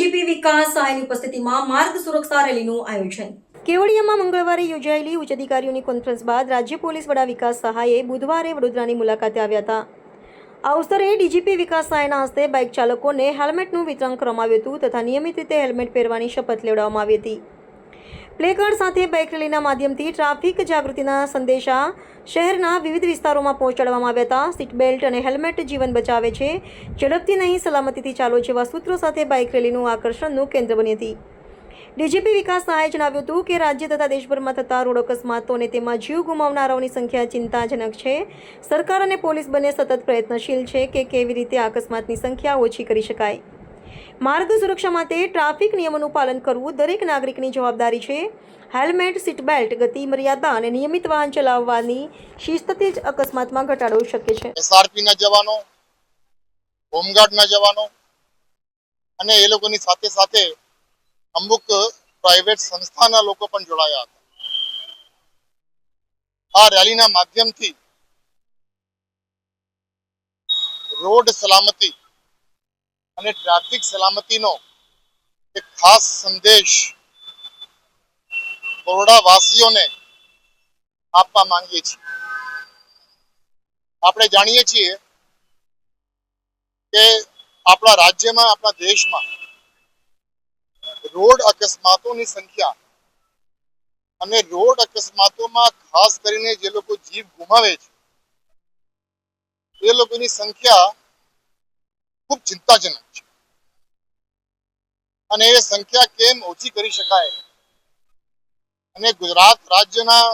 DGP વિકાસ સહાયની ઉપસ્થિતિમાં માર્ગ સુરક્ષા રેલીનું આયોજન. કેવડિયામાં મંગળવારે યોજાયેલી ઉચ્ચ અધિકારીઓની કોન્ફરન્સ બાદ રાજ્ય પોલીસ વડા વિકાસ સહાયે બુધવારે વડોદરાની મુલાકાતે આવ્યા હતા. આ અવસરે ડીજીપી વિકાસ સહાયના હસ્તે બાઇક ચાલકોને હેલ્મેટનું વિતરણ કરવામાં આવ્યું હતું તથા નિયમિત રીતે હેલ્મેટ પહેરવાની શપથ લેવડાવવામાં આવી હતી. પ્લેકાર્ડ સાથે બાઇક રેલીના માધ્યમથી ટ્રાફિક જાગૃતિના સંદેશા શહેરના વિવિધ વિસ્તારોમાં પહોંચાડવામાં આવ્યા હતા. સીટ બેલ્ટ અને હેલ્મેટ જીવન બચાવે છે, ઝડપથી નહીં સલામતીથી ચાલો જેવા સૂત્રો સાથે બાઇક રેલીનું આકર્ષણનું કેન્દ્ર બની હતી. ડીજીપી વિકાસ સહાયે જણાવ્યું હતું કે રાજ્ય તથા દેશભરમાં થતા રોડ અકસ્માતો અને તેમાં જીવ ગુમાવનારાઓની સંખ્યા ચિંતાજનક છે. સરકાર અને પોલીસ બંને સતત પ્રયત્નશીલ છે કે કેવી રીતે અકસ્માતની સંખ્યા ઓછી કરી શકાય. માર્ગ સુરક્ષા માટે ટ્રાફિક નિયમોનું પાલન કરવું દરેક નાગરિકની જવાબદારી છે. હેલ્મેટ, સીટ બેલ્ટ, ગતિ મર્યાદા અને નિયમિત વાહન ચલાવવાની શિસ્તથી જ અકસ્માતમાં ઘટાડો શક્ય છે. એસઆરપીના જવાનો, હોમગાર્ડના જવાનો અને એ લોકોની સાથે સાથે અમુક પ્રાઇવેટ સંસ્થાના લોકો પણ જોડાયા હતા. આ રેલીના માધ્યમથી રોડ સલામતી અને ટ્રાફિક સલામતીનો એક ખાસ સંદેશ બરોડાવાસીઓને આપવા માંગીએ છીએ. આપણે જાણીએ છીએ કે આપણા રાજ્યમાં, આપણા દેશમાં રોડ અકસ્માતોની સંખ્યા અને રોડ અકસ્માતોમાં ખાસ કરીને જે લોકો જીવ ગુમાવે છે એ લોકોની સંખ્યા ખૂબ ચિંતાજનક છે. અને એ સંખ્યા કેમ ઓછી કરી શકાય અને ગુજરાત રાજ્યના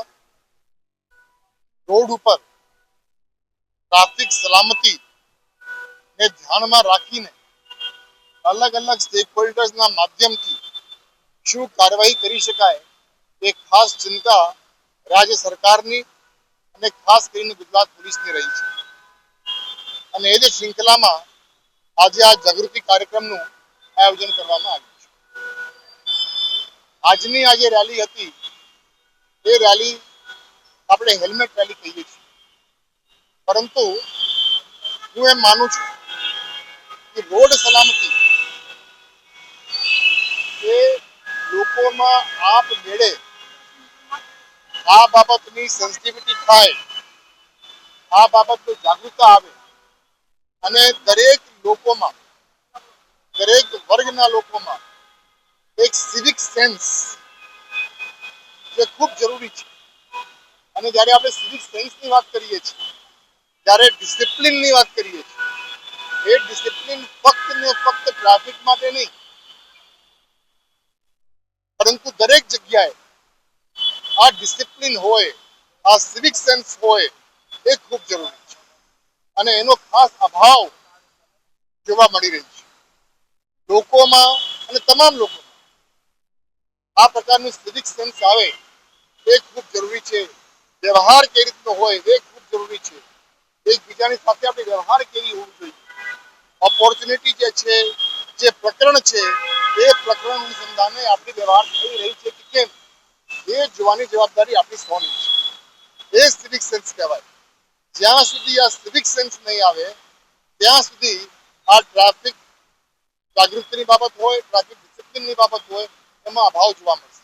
રોડ ઉપર ટ્રાફિક સલામતી ને ધ્યાનમાં રાખીને અલગ અલગ સ્ટેક હોલ્ડર્સના માધ્યમથી શું કાર્યવાહી કરી શકાય એ ખાસ ચિંતા રાજ્ય સરકારની અને ખાસ કરીને ગુજરાત પોલીસની રહી છે. અને એ જ શૃંખલામાં આજે આ જાગૃતિ કાર્યક્રમનું આયોજન કરવામાં આવ્યું છે. આજની આ જે રેલી હતી એ રેલી આપણે હેલ્મેટ રેલી કહીએ છીએ, પરંતુ હું એમ માનું છું કે રોડ સલામતી એ લોકોમાં આપમેળે આ બાબતની સેન્સિટિવિટી થાય, આ બાબતની જાગૃતતા આવે અને દરેક લોકોમાં, દરેક વર્ગના લોકોમાં એક સિવિક સેન્સ જે ખૂબ જરૂરી છે. અને જ્યારે આપણે સિવિક સેન્સની વાત કરીએ છીએ, ત્યારે ડિસિપ્લિનની વાત કરીએ છીએ, એ ડિસિપ્લિન ફક્ત ને ફક્ત ટ્રાફિક માટે નહીં, પરંતુ દરેક જગ્યાએ આ ડિસિપ્લિન હોય, આ સિવિક સેન્સ હોય એ ખૂબ જરૂરી છે. અને એનો ખાસ અભાવ જોવા મળી રહ્યો છે લોકોમાં અને તમામ લોકોમાં. આ પ્રકારનું સિવિક સેન્સ આવે એ ખૂબ જરૂરી છે. વ્યવહાર કેવી રીતનો હોય એ ખૂબ જરૂરી છે. એકબીજાની સાથે આપણે વ્યવહાર કેવી હોવું જોઈએ. ઓપોર્ચ્યુનિટી જે છે, જે પ્રકરણ છે, એ પ્રકરણ અનુસંધાને આપણી વ્યવહાર થઈ રહી છે કે કેમ એ જોવાની જવાબદારી આપણી સૌની છે. એ સિવિક સેન્સ કહેવાય. જ્યાં સુધી આ સિવિક સેન્સ નહીં આવે ત્યાં સુધી આ ટ્રાફિક જાગૃતિની બાબત હોય, ટ્રાફિક ડિસિપ્લિનની બાબત હોય, એમાં અભાવ જોવા મળશે.